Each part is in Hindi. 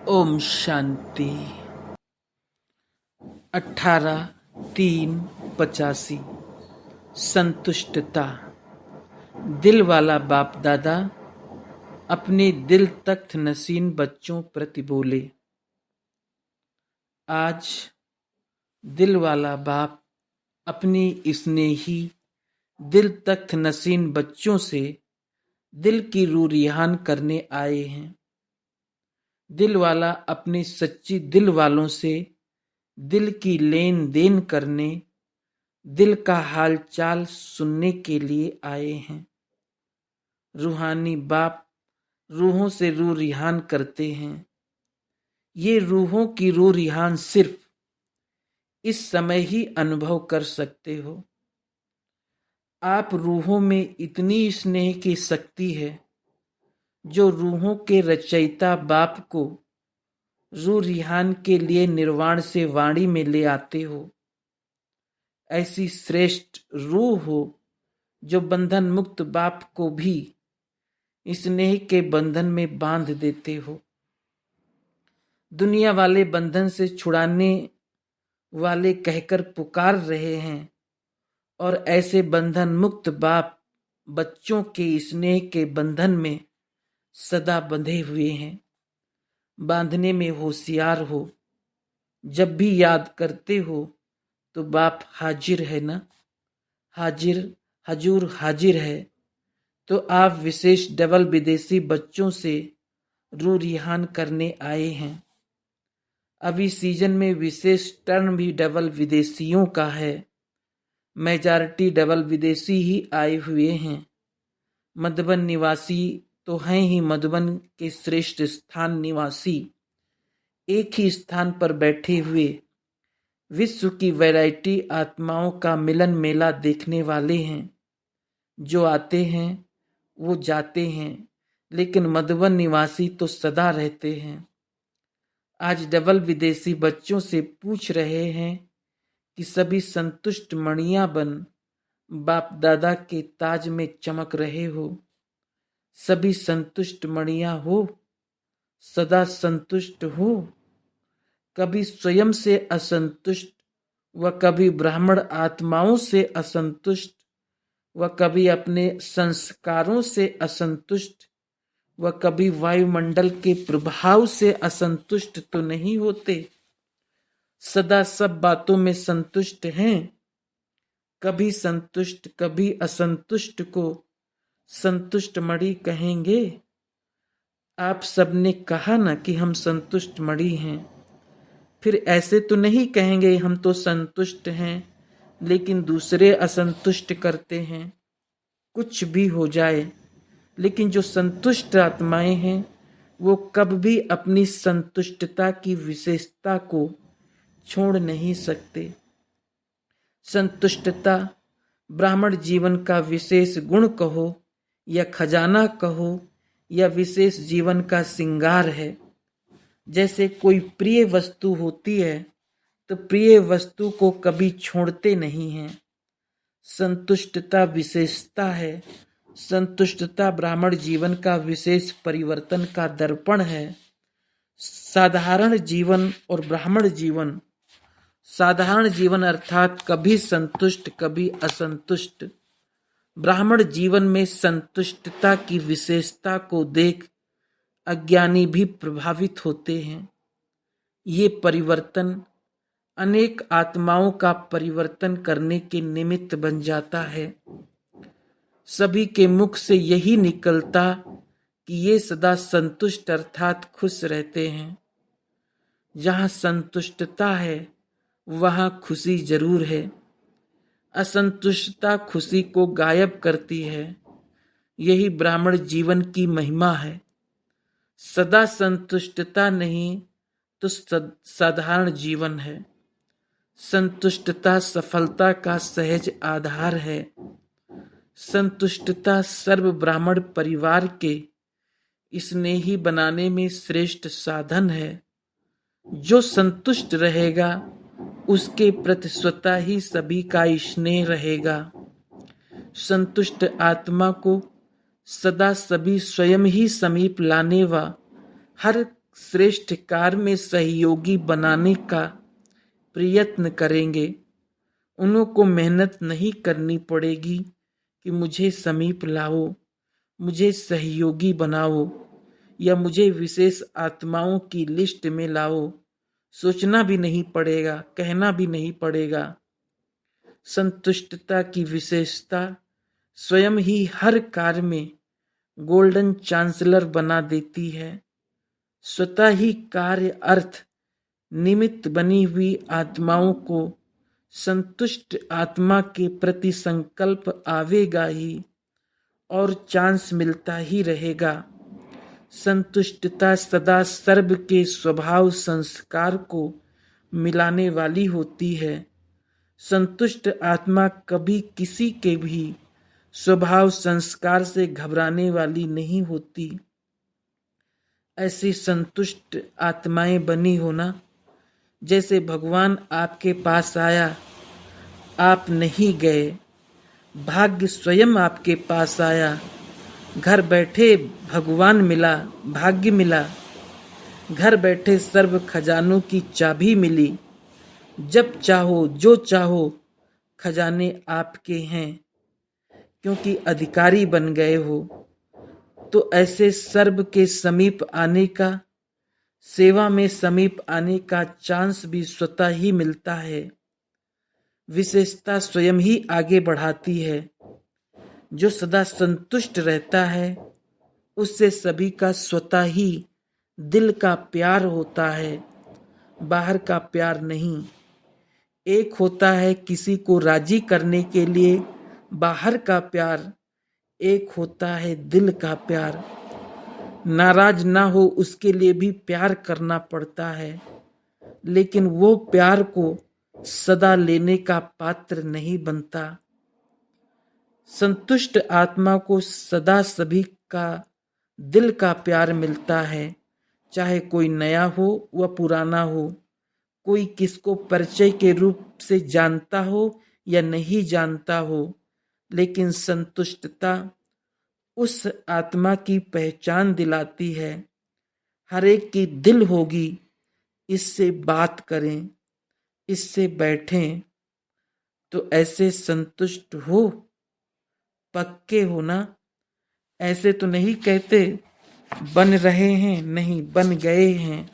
ओम शांति। 18/3/85। संतुष्टता। दिल वाला बाप दादा अपने दिल तख्त नसीन बच्चों प्रति बोले। आज दिल वाला बाप अपनी स्नेही दिल तख्त नसीन बच्चों से दिल की रूह रिहान करने आए हैं। दिल वाला अपने सच्ची दिल वालों से दिल की लेन देन करने, दिल का हाल चाल सुनने के लिए आए हैं। रूहानी बाप रूहों से रूह रिहान करते हैं। ये रूहों की रूह रिहान सिर्फ इस समय ही अनुभव कर सकते हो। आप रूहों में इतनी स्नेह की शक्ति है जो रूहों के रचयिता बाप को रूह रिहान के लिए निर्वाण से वाणी में ले आते हो। ऐसी श्रेष्ठ रूह हो जो बंधन मुक्त बाप को भी स्नेह के बंधन में बांध देते हो। दुनिया वाले बंधन से छुड़ाने वाले कहकर पुकार रहे हैं और ऐसे बंधन मुक्त बाप बच्चों के स्नेह के बंधन में सदा बंधे हुए हैं। बांधने में होशियार हो। जब भी याद करते हो तो बाप हाजिर है ना, हजूर हाजिर है। तो आप विशेष डबल विदेशी बच्चों से रूह रिहान करने आए हैं। अभी सीजन में विशेष टर्न भी डबल विदेशियों का है। मेजॉरिटी डबल विदेशी ही आए हुए हैं। मधुबन निवासी तो हैं ही मधुबन के श्रेष्ठ स्थान निवासी। एक ही स्थान पर बैठे हुए विश्व की वैरायटी आत्माओं का मिलन मेला देखने वाले हैं। जो आते हैं वो जाते हैं, लेकिन मधुबन निवासी तो सदा रहते हैं। आज डबल विदेशी बच्चों से पूछ रहे हैं कि सभी संतुष्ट मणियां बन बाप दादा के ताज में चमक रहे हो। सभी संतुष्ट मणियां हो, सदा संतुष्ट हो। कभी स्वयं से असंतुष्ट व कभी ब्राह्मण आत्माओं से असंतुष्ट व कभी अपने संस्कारों से असंतुष्ट व कभी वायुमंडल के प्रभाव से असंतुष्ट तो नहीं होते। सदा सब बातों में संतुष्ट हैं। कभी संतुष्ट कभी असंतुष्ट को संतुष्ट मणि कहेंगे। आप सबने कहा ना कि हम संतुष्ट मणि हैं। फिर ऐसे तो नहीं कहेंगे हम तो संतुष्ट हैं लेकिन दूसरे असंतुष्ट करते हैं। कुछ भी हो जाए, लेकिन जो संतुष्ट आत्माएं हैं वो कब भी अपनी संतुष्टता की विशेषता को छोड़ नहीं सकते। संतुष्टता ब्राह्मण जीवन का विशेष गुण कहो या खजाना कहो या विशेष जीवन का श्रृंगार है। जैसे कोई प्रिय वस्तु होती है तो प्रिय वस्तु को कभी छोड़ते नहीं हैं। संतुष्टता विशेषता है। संतुष्टता ब्राह्मण जीवन का विशेष परिवर्तन का दर्पण है। साधारण जीवन और ब्राह्मण जीवन, साधारण जीवन अर्थात कभी संतुष्ट कभी असंतुष्ट। ब्राह्मण जीवन में संतुष्टता की विशेषता को देख अज्ञानी भी प्रभावित होते हैं। ये परिवर्तन अनेक आत्माओं का परिवर्तन करने के निमित्त बन जाता है। सभी के मुख से यही निकलता कि ये सदा संतुष्ट अर्थात खुश रहते हैं। जहाँ संतुष्टता है वहाँ खुशी जरूर है। असंतुष्टता खुशी को गायब करती है। यही ब्राह्मण जीवन की महिमा है। सदा संतुष्टता नहीं तो साधारण जीवन है। संतुष्टता सफलता का सहज आधार है। संतुष्टता सर्व ब्राह्मण परिवार के स्नेही बनाने में श्रेष्ठ साधन है। जो संतुष्ट रहेगा उसके प्रति स्वतः ही सभी का स्नेह रहेगा। संतुष्ट आत्मा को सदा सभी स्वयं ही समीप लाने व हर श्रेष्ठ कार्य में सहयोगी बनाने का प्रयत्न करेंगे, उन्हों को मेहनत नहीं करनी पड़ेगी कि मुझे समीप लाओ, मुझे सहयोगी बनाओ या मुझे विशेष आत्माओं की लिस्ट में लाओ। सोचना भी नहीं पड़ेगा, कहना भी नहीं पड़ेगा। संतुष्टता की विशेषता स्वयं ही हर कार्य में गोल्डन चांसलर बना देती है। स्वतः ही कार्य अर्थ निमित्त बनी हुई आत्माओं को संतुष्ट आत्मा के प्रति संकल्प आवेगा ही और चांस मिलता ही रहेगा। संतुष्टता सदा सर्व के स्वभाव संस्कार को मिलाने वाली होती है। संतुष्ट आत्मा कभी किसी के भी स्वभाव संस्कार से घबराने वाली नहीं होती। ऐसी संतुष्ट आत्माएं बनी होना, जैसे भगवान आपके पास आया, आप नहीं गए, भाग्य स्वयं आपके पास आया। घर बैठे भगवान मिला, भाग्य मिला। घर बैठे सर्व खजानों की चाबी मिली। जब चाहो जो चाहो खजाने आपके हैं, क्योंकि अधिकारी बन गए हो। तो ऐसे सर्व के समीप आने का, सेवा में समीप आने का चांस भी स्वतः ही मिलता है। विशेषता स्वयं ही आगे बढ़ाती है। जो सदा संतुष्ट रहता है, उससे सभी का स्वतः ही दिल का प्यार होता है, बाहर का प्यार नहीं। एक होता है किसी को राजी करने के लिए बाहर का प्यार, एक होता है दिल का प्यार। नाराज ना हो उसके लिए भी प्यार करना पड़ता है, लेकिन वो प्यार को सदा लेने का पात्र नहीं बनता। संतुष्ट आत्मा को सदा सभी का दिल का प्यार मिलता है, चाहे कोई नया हो व पुराना हो, कोई किसको परिचय के रूप से जानता हो या नहीं जानता हो। लेकिन संतुष्टता उस आत्मा की पहचान दिलाती है। हर एक की दिल होगी, इससे बात करें, इससे बैठें। तो ऐसे संतुष्ट हो, पक्के हो ना। ऐसे तो नहीं कहते बन रहे हैं, नहीं बन गए हैं।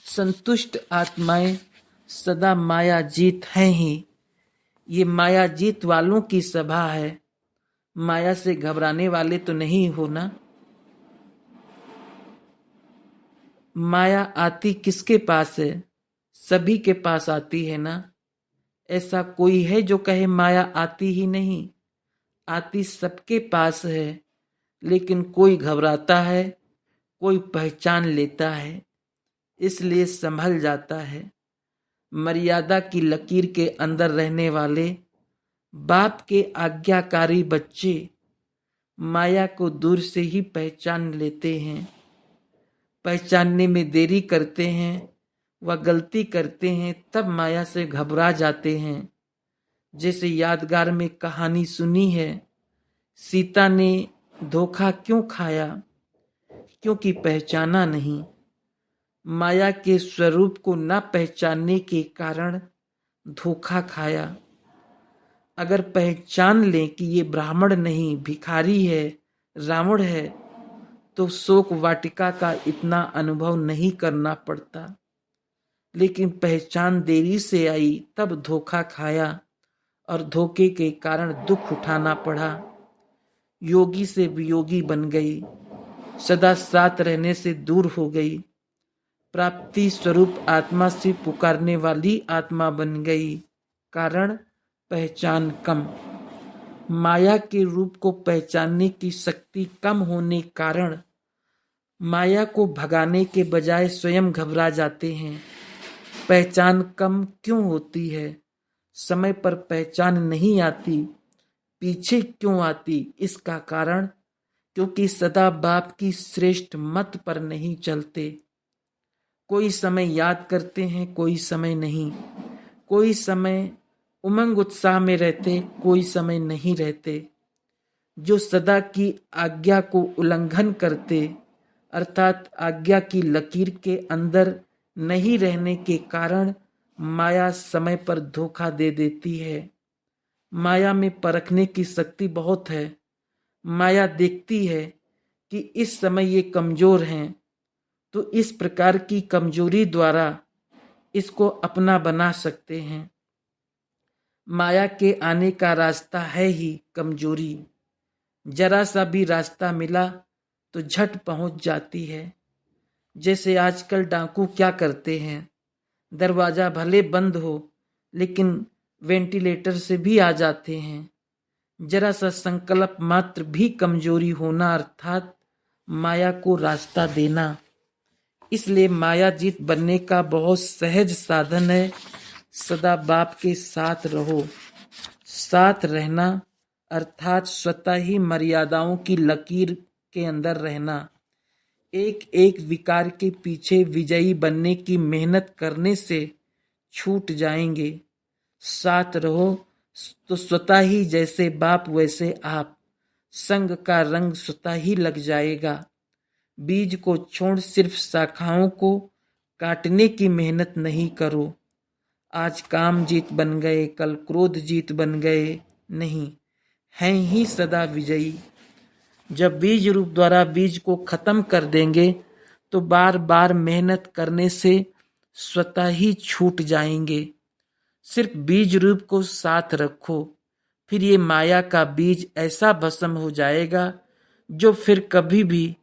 संतुष्ट आत्माएं सदा माया जीत हैं ही। ये माया जीत वालों की सभा है। माया से घबराने वाले तो नहीं हो ना। माया आती किसके पास है? सभी के पास आती है ना। ऐसा कोई है जो कहे माया आती ही नहीं? आती सबके पास है, लेकिन कोई घबराता है, कोई पहचान लेता है, इसलिए संभल जाता है। मर्यादा की लकीर के अंदर रहने वाले बाप के आज्ञाकारी बच्चे माया को दूर से ही पहचान लेते हैं। पहचानने में देरी करते हैं व गलती करते हैं, तब माया से घबरा जाते हैं। जैसे यादगार में कहानी सुनी है, सीता ने धोखा क्यों खाया? क्योंकि पहचाना नहीं। माया के स्वरूप को न पहचानने के कारण धोखा खाया। अगर पहचान लें कि ये ब्राह्मण नहीं, भिखारी है, रावण है, तो शोक वाटिका का इतना अनुभव नहीं करना पड़ता। लेकिन पहचान देरी से आई, तब धोखा खाया और धोखे के कारण दुख उठाना पड़ा। योगी से वियोगी बन गई, सदा साथ रहने से दूर हो गई। प्राप्ति स्वरूप आत्मा से पुकारने वाली आत्मा बन गई। कारण पहचान कम। माया के रूप को पहचानने की शक्ति कम होने कारण माया को भगाने के बजाय स्वयं घबरा जाते हैं। पहचान कम क्यों होती है? समय पर पहचान नहीं आती, पीछे क्यों आती? इसका कारण क्योंकि सदा बाप की श्रेष्ठ मत पर नहीं चलते। कोई समय याद करते हैं, कोई समय नहीं। कोई समय उमंग उत्साह में रहते, कोई समय नहीं रहते। जो सदा की आज्ञा को उल्लंघन करते, अर्थात आज्ञा की लकीर के अंदर नहीं रहने के कारण माया समय पर धोखा दे देती है। माया में परखने की शक्ति बहुत है। माया देखती है कि इस समय ये कमजोर हैं, तो इस प्रकार की कमजोरी द्वारा इसको अपना बना सकते हैं। माया के आने का रास्ता है ही कमजोरी। जरा सा भी रास्ता मिला तो झट पहुंच जाती है। जैसे आजकल डाकू क्या करते हैं, दरवाजा भले बंद हो लेकिन वेंटिलेटर से भी आ जाते हैं। जरा सा संकल्प मात्र भी कमजोरी होना अर्थात माया को रास्ता देना। इसलिए माया जीत बनने का बहुत सहज साधन है। सदा बाप के साथ रहो। साथ रहना अर्थात स्वतः ही मर्यादाओं की लकीर के अंदर रहना। एक एक विकार के पीछे विजयी बनने की मेहनत करने से छूट जाएंगे। साथ रहो तो स्वतः ही जैसे बाप वैसे आप, संग का रंग स्वतः ही लग जाएगा। बीज को छोड़ सिर्फ शाखाओं को काटने की मेहनत नहीं करो। आज काम जीत बन गए, कल क्रोध जीत बन गए, नहीं, हैं ही सदा विजयी। जब बीज रूप द्वारा बीज को खत्म कर देंगे तो बार बार मेहनत करने से स्वतः ही छूट जाएंगे। सिर्फ बीज रूप को साथ रखो, फिर ये माया का बीज ऐसा भस्म हो जाएगा जो फिर कभी भी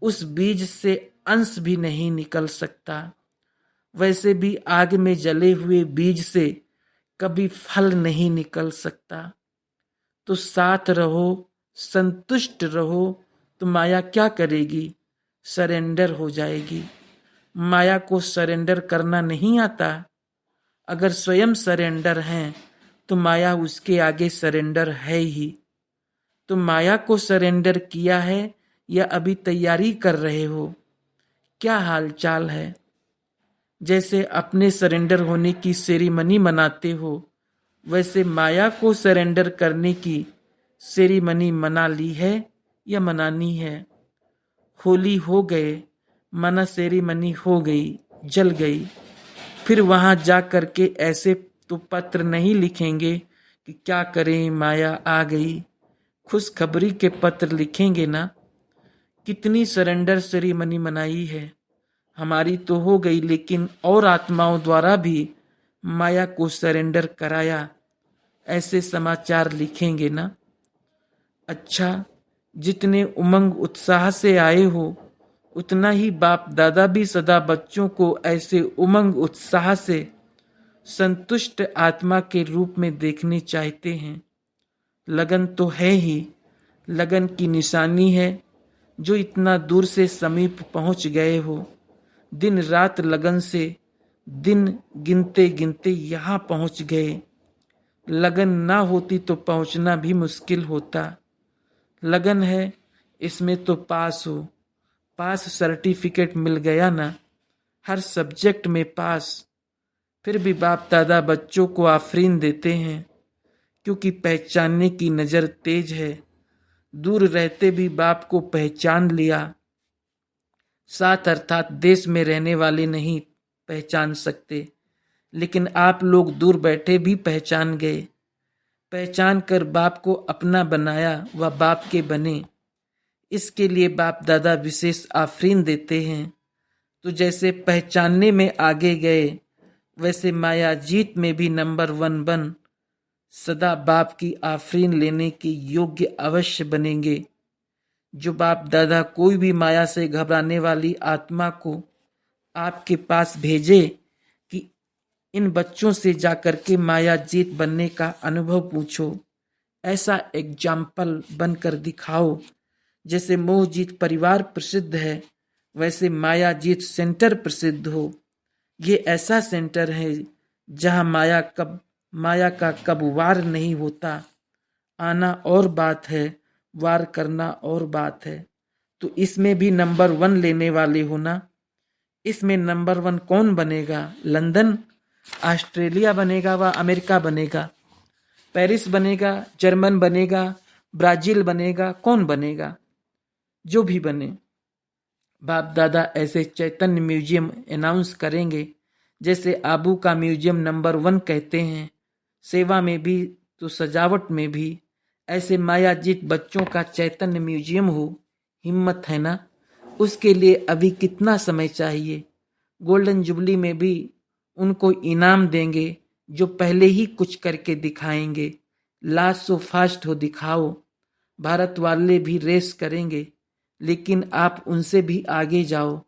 उस बीज से अंश भी नहीं निकल सकता। वैसे भी आग में जले हुए बीज से कभी फल नहीं निकल सकता। तो साथ रहो, संतुष्ट रहो, तो माया क्या करेगी? सरेंडर हो जाएगी। माया को सरेंडर करना नहीं आता। अगर स्वयं सरेंडर हैं तो माया उसके आगे सरेंडर है ही। तो माया को सरेंडर किया है या अभी तैयारी कर रहे हो? क्या हाल चाल है? जैसे अपने सरेंडर होने की सेरेमनी मनाते हो, वैसे माया को सरेंडर करने की सेरेमनी मना ली है या मनानी है? होली हो गए, मना सेरेमनी हो गई, जल गई। फिर वहां जा करके ऐसे तो पत्र नहीं लिखेंगे कि क्या करें माया आ गई। खुशखबरी के पत्र लिखेंगे ना। कितनी सरेंडर सेरेमनी मनाई है। हमारी तो हो गई, लेकिन और आत्माओं द्वारा भी माया को सरेंडर कराया, ऐसे समाचार लिखेंगे ना। अच्छा, जितने उमंग उत्साह से आए हो उतना ही बाप दादा भी सदा बच्चों को ऐसे उमंग उत्साह से संतुष्ट आत्मा के रूप में देखने चाहते हैं। लगन तो है ही, लगन की निशानी है जो इतना दूर से समीप पहुंच गए हो। दिन रात लगन से दिन गिनते गिनते यहाँ पहुंच गए। लगन ना होती तो पहुंचना भी मुश्किल होता। लगन है, इसमें तो पास हो, पास सर्टिफिकेट मिल गया ना, हर सब्जेक्ट में पास। फिर भी बाप दादा बच्चों को आफरीन देते हैं, क्योंकि पहचानने की नज़र तेज है। दूर रहते भी बाप को पहचान लिया। साथ अर्थात देश में रहने वाले नहीं पहचान सकते, लेकिन आप लोग दूर बैठे भी पहचान गए। पहचान कर बाप को अपना बनाया, वह बाप के बने। इसके लिए बाप दादा विशेष आफरीन देते हैं। तो जैसे पहचानने में आगे गए, वैसे माया जीत में भी नंबर 1 बन सदा बाप की आफरीन लेने के योग्य अवश्य बनेंगे। जो बाप दादा कोई भी माया से घबराने वाली आत्मा को आपके पास भेजे कि इन बच्चों से जाकर के माया जीत बनने का अनुभव पूछो, ऐसा एग्जाम्पल बनकर दिखाओ। जैसे मोह जीत परिवार प्रसिद्ध है, वैसे माया जीत सेंटर प्रसिद्ध हो। ये ऐसा सेंटर है जहां माया का कब वार नहीं होता। आना और बात है, वार करना और बात है। तो इसमें भी नंबर 1 लेने वाले हो ना। इसमें नंबर 1 कौन बनेगा? लंदन, ऑस्ट्रेलिया बनेगा व अमेरिका बनेगा, पेरिस बनेगा, जर्मन बनेगा, ब्राजील बनेगा, कौन बनेगा? जो भी बने, बाप दादा ऐसे चैतन्य म्यूजियम अनाउंस करेंगे, जैसे आबू का म्यूजियम नंबर 1 कहते हैं। सेवा में भी तो सजावट में भी ऐसे मायाजीत बच्चों का चैतन्य म्यूजियम हो। हिम्मत है ना? उसके लिए अभी कितना समय चाहिए? गोल्डन जुबली में भी उनको इनाम देंगे जो पहले ही कुछ करके दिखाएंगे। लास्ट सो फास्ट हो दिखाओ। भारत वाले भी रेस करेंगे, लेकिन आप उनसे भी आगे जाओ।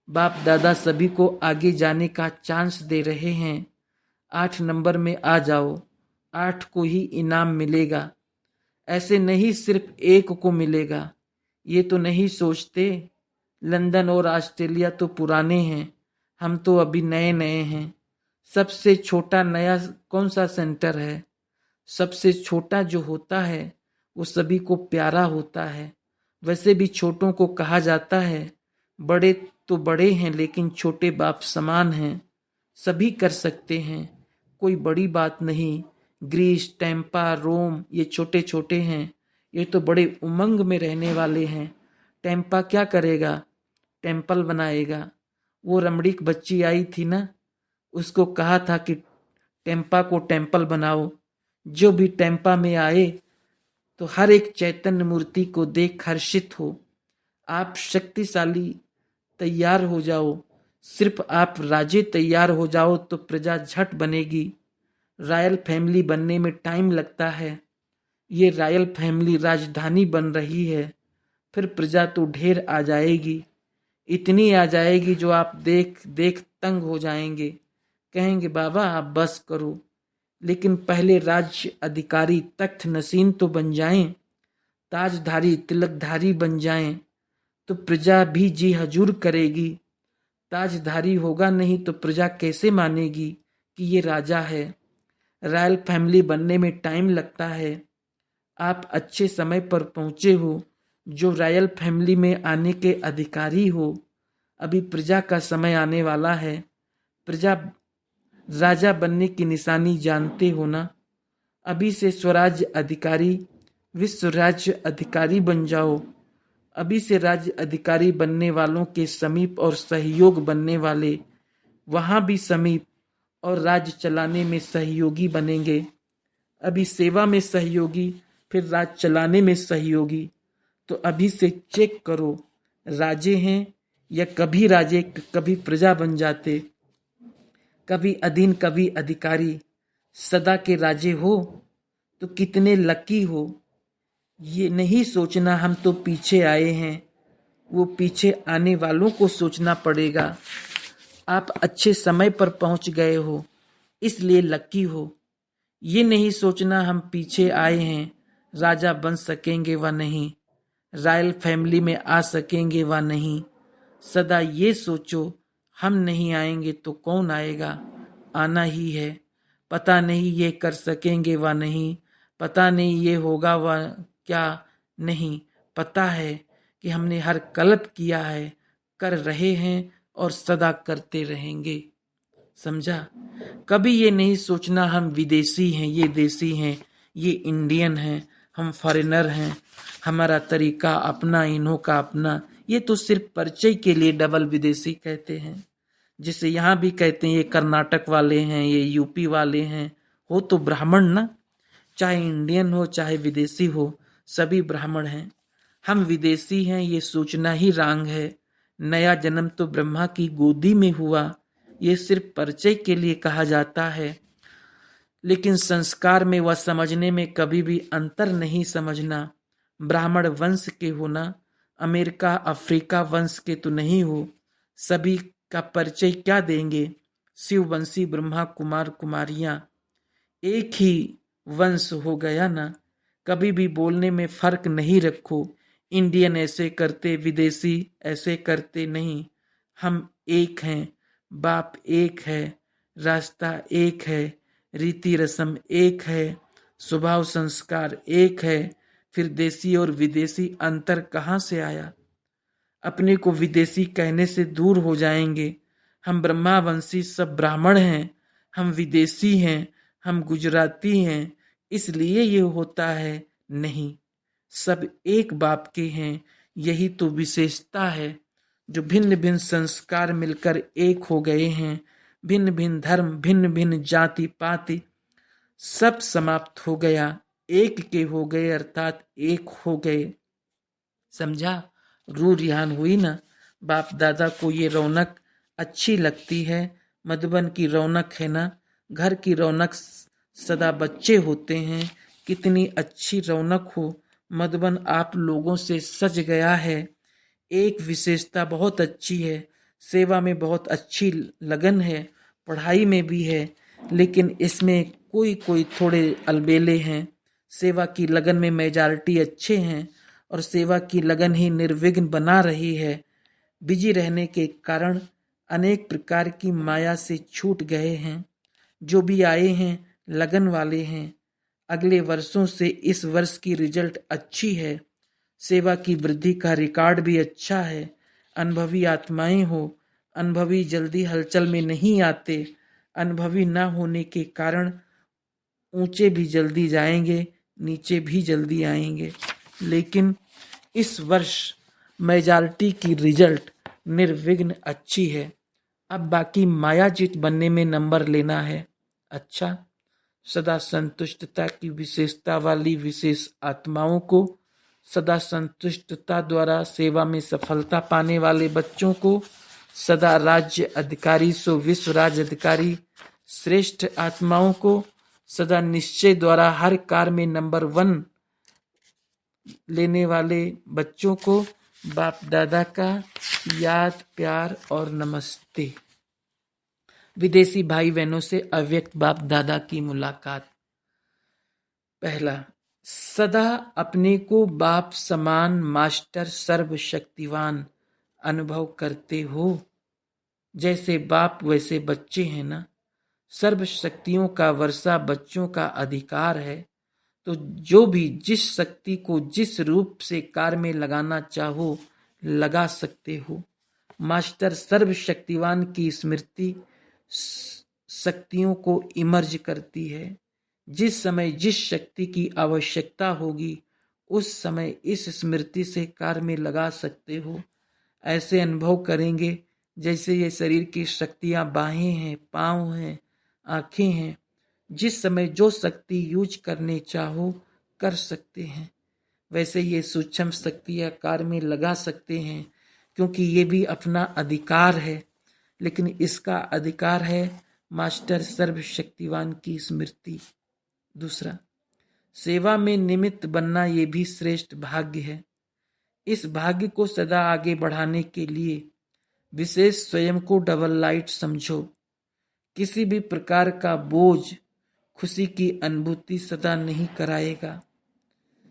बाप दादा सभी को आगे जाने का चांस दे रहे हैं। 8 नंबर में आ जाओ, 8 को ही इनाम मिलेगा। ऐसे नहीं सिर्फ एक को मिलेगा। ये तो नहीं सोचते लंदन और ऑस्ट्रेलिया तो पुराने हैं, हम तो अभी नए नए हैं। सबसे छोटा नया कौन सा सेंटर है? सबसे छोटा जो होता है वो सभी को प्यारा होता है। वैसे भी छोटों को कहा जाता है बड़े तो बड़े हैं लेकिन छोटे बाप समान हैं। सभी कर सकते हैं, कोई बड़ी बात नहीं। ग्रीस, टेम्पा, रोम ये छोटे छोटे हैं, ये तो बड़े उमंग में रहने वाले हैं। टेम्पा क्या करेगा? टेम्पल बनाएगा। वो रमणीक बच्ची आई थी ना, उसको कहा था कि टेम्पा को टेम्पल बनाओ। जो भी टेम्पा में आए तो हर एक चैतन्य मूर्ति को देख हर्षित हो। आप शक्तिशाली तैयार हो जाओ। सिर्फ आप राजे तैयार हो जाओ तो प्रजा झट बनेगी। रॉयल फैमिली बनने में टाइम लगता है। ये रॉयल फैमिली राजधानी बन रही है, फिर प्रजा तो ढेर आ जाएगी। इतनी आ जाएगी जो आप देख देख तंग हो जाएंगे। कहेंगे बाबा आप बस करो। लेकिन पहले राज्य अधिकारी तख्त नसीन तो बन जाएं, ताजधारी तिलकधारी बन जाएं, तो प्रजा भी जी हजूर करेगी। ताजधारी होगा नहीं तो प्रजा कैसे मानेगी कि ये राजा है? रॉयल फैमिली बनने में टाइम लगता है। आप अच्छे समय पर पहुंचे हो, जो रॉयल फैमिली में आने के अधिकारी हो। अभी प्रजा का समय आने वाला है। प्रजा राजा बनने की निशानी जानते हो ना? अभी से स्वराज्य अधिकारी, विश्व राज्य अधिकारी बन जाओ। अभी से राज्य अधिकारी बनने वालों के समीप और सहयोग बनने वाले वहां भी समीप और राज्य चलाने में सहयोगी बनेंगे। अभी सेवा में सहयोगी, फिर राज्य चलाने में सहयोगी। तो अभी से चेक करो, राजे हैं या कभी राजे कभी प्रजा बन जाते, कभी अधीन कभी अधिकारी। सदा के राजे हो तो कितने लकी हो। ये नहीं सोचना हम तो पीछे आए हैं, वो पीछे आने वालों को सोचना पड़ेगा। आप अच्छे समय पर पहुंच गए हो इसलिए लकी हो। ये नहीं सोचना हम पीछे आए हैं, राजा बन सकेंगे व नहीं, रॉयल फैमिली में आ सकेंगे व नहीं। सदा ये सोचो हम नहीं आएंगे तो कौन आएगा? आना ही है। पता नहीं ये कर सकेंगे व नहीं, पता नहीं ये होगा व क्या नहीं। पता है कि हमने हर कल्प किया है, कर रहे हैं और सदा करते रहेंगे। समझा? कभी ये नहीं सोचना हम विदेशी हैं, ये देसी हैं, ये इंडियन हैं, हम फॉरेनर हैं, हमारा तरीका अपना, इन्हों का अपना। ये तो सिर्फ परिचय के लिए डबल विदेशी कहते हैं। जिसे यहाँ भी कहते हैं ये कर्नाटक वाले हैं, ये यूपी वाले हैं। हो तो ब्राह्मण ना, चाहे इंडियन हो चाहे विदेशी हो, सभी ब्राह्मण हैं। हम विदेशी हैं ये सोचना ही रांग है। नया जन्म तो ब्रह्मा की गोदी में हुआ, ये सिर्फ परिचय के लिए कहा जाता है। लेकिन संस्कार में व समझने में कभी भी अंतर नहीं समझना। ब्राह्मण वंश के होना, अमेरिका अफ्रीका वंश के तो नहीं हो। सभी का परिचय क्या देंगे? शिववंशी ब्रह्मा कुमार कुमारियां, एक ही वंश हो गया ना। कभी भी बोलने में फर्क नहीं रखो। इंडियन ऐसे करते, विदेशी ऐसे करते नहीं। हम एक हैं, बाप एक है, रास्ता एक है, रीति रस्म एक है, स्वभाव संस्कार एक है। फिर देसी और विदेशी अंतर कहाँ से आया? अपने को विदेशी कहने से दूर हो जाएंगे। हम ब्रह्मावंशी सब ब्राह्मण हैं, हम विदेशी हैं, हम गुजराती हैं, इसलिए ये होता है। नहीं, सब एक बाप के हैं, यही तो विशेषता है। जो भिन्न भिन्न संस्कार मिलकर एक हो गए हैं, भिन्न भिन्न धर्म, भिन्न भिन्न जाति पाति सब समाप्त हो गया, एक के हो गए अर्थात एक हो गए। समझा? रूह रिहान हुई ना। बाप दादा को ये रौनक अच्छी लगती है। मधुबन की रौनक है ना, घर की रौनक सदा बच्चे होते हैं। कितनी अच्छी रौनक हो। मधुबन आप लोगों से सज गया है। एक विशेषता बहुत अच्छी है, सेवा में बहुत अच्छी लगन है, पढ़ाई में भी है, लेकिन इसमें कोई कोई थोड़े अलबेले हैं। सेवा की लगन में मेजॉरिटी अच्छे हैं और सेवा की लगन ही निर्विघ्न बना रही है। बिजी रहने के कारण अनेक प्रकार की माया से छूट गए हैं। जो भी आए हैं लगन वाले हैं। अगले वर्षों से इस वर्ष की रिजल्ट अच्छी है। सेवा की वृद्धि का रिकॉर्ड भी अच्छा है। अनुभवी आत्माएं हो। अनुभवी जल्दी हलचल में नहीं आते। अनुभवी न होने के कारण ऊंचे भी जल्दी जाएंगे, नीचे भी जल्दी आएंगे। लेकिन इस वर्ष मेजॉरिटी की रिजल्ट निर्विघ्न अच्छी है। अब बाकी मायाजीत बनने में नंबर लेना है। अच्छा, सदा संतुष्टता की विशेषता वाली विशेष आत्माओं को, सदा संतुष्टता द्वारा सेवा में सफलता पाने वाले बच्चों को, सदा राज्य अधिकारी सो विश्व राज्य अधिकारी श्रेष्ठ आत्माओं को, सदा निश्चय द्वारा हर कार्य में नंबर 1 लेने वाले बच्चों को बाप दादा का याद, प्यार और नमस्ते। विदेशी भाई बहनों से अव्यक्त बाप दादा की मुलाकात। पहला, सदा अपने को बाप समान मास्टर सर्वशक्तिवान अनुभव करते हो। जैसे बाप वैसे बच्चे हैं ना। सर्व शक्तियों का वर्षा बच्चों का अधिकार है। तो जो भी जिस शक्ति को जिस रूप से कार्य में लगाना चाहो लगा सकते हो। मास्टर सर्वशक्तिवान की स्मृति शक्तियों को इमर्ज करती है। जिस समय जिस शक्ति की आवश्यकता होगी उस समय इस स्मृति से कार्य में लगा सकते हो। ऐसे अनुभव करेंगे जैसे ये शरीर की शक्तियां बाहें हैं, पांव हैं, आंखें हैं। जिस समय जो शक्ति यूज करने चाहो कर सकते हैं। वैसे ये सूक्ष्म शक्तियां कार्य में लगा सकते हैं क्योंकि ये भी अपना अधिकार है। लेकिन इसका अधिकार है मास्टर सर्वशक्तिवान की स्मृति। दूसरा, सेवा में निमित्त बनना ये भी श्रेष्ठ भाग्य है। इस भाग्य को सदा आगे बढ़ाने के लिए विशेष स्वयं को डबल लाइट समझो। किसी भी प्रकार का बोझ खुशी की अनुभूति सदा नहीं कराएगा।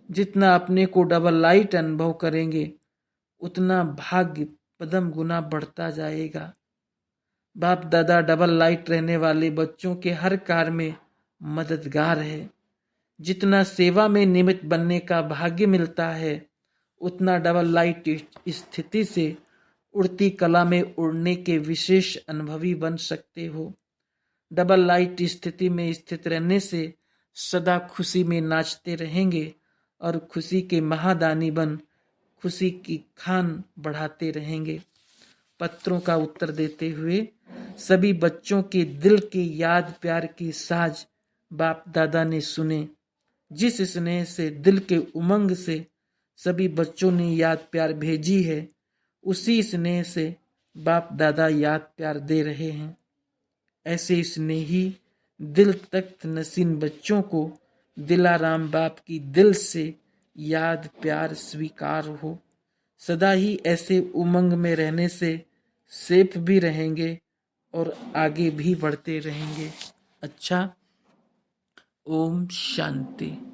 जितना अपने को डबल लाइट अनुभव करेंगे उतना भाग्य पदम गुना बढ़ता जाएगा। बाप दादा डबल लाइट रहने वाले बच्चों के हर कार्य में मददगार है। जितना सेवा में निमित्त बनने का भाग्य मिलता है उतना डबल लाइट स्थिति से उड़ती कला में उड़ने के विशेष अनुभवी बन सकते हो। डबल लाइट स्थिति में स्थित रहने से सदा खुशी में नाचते रहेंगे और खुशी के महादानी बन खुशी की खान बढ़ाते रहेंगे। पत्रों का उत्तर देते हुए सभी बच्चों के दिल के याद प्यार के साज बाप दादा ने सुने। जिस स्नेह से दिल के उमंग से सभी बच्चों ने याद प्यार भेजी है उसी स्नेह से बाप दादा याद प्यार दे रहे हैं। ऐसे स्नेही दिल तख्त नसीन बच्चों को दिलाराम बाप की दिल से याद प्यार स्वीकार हो। सदा ही ऐसे उमंग में रहने से सेफ भी रहेंगे और आगे भी बढ़ते रहेंगे। अच्छा, ओम शांति।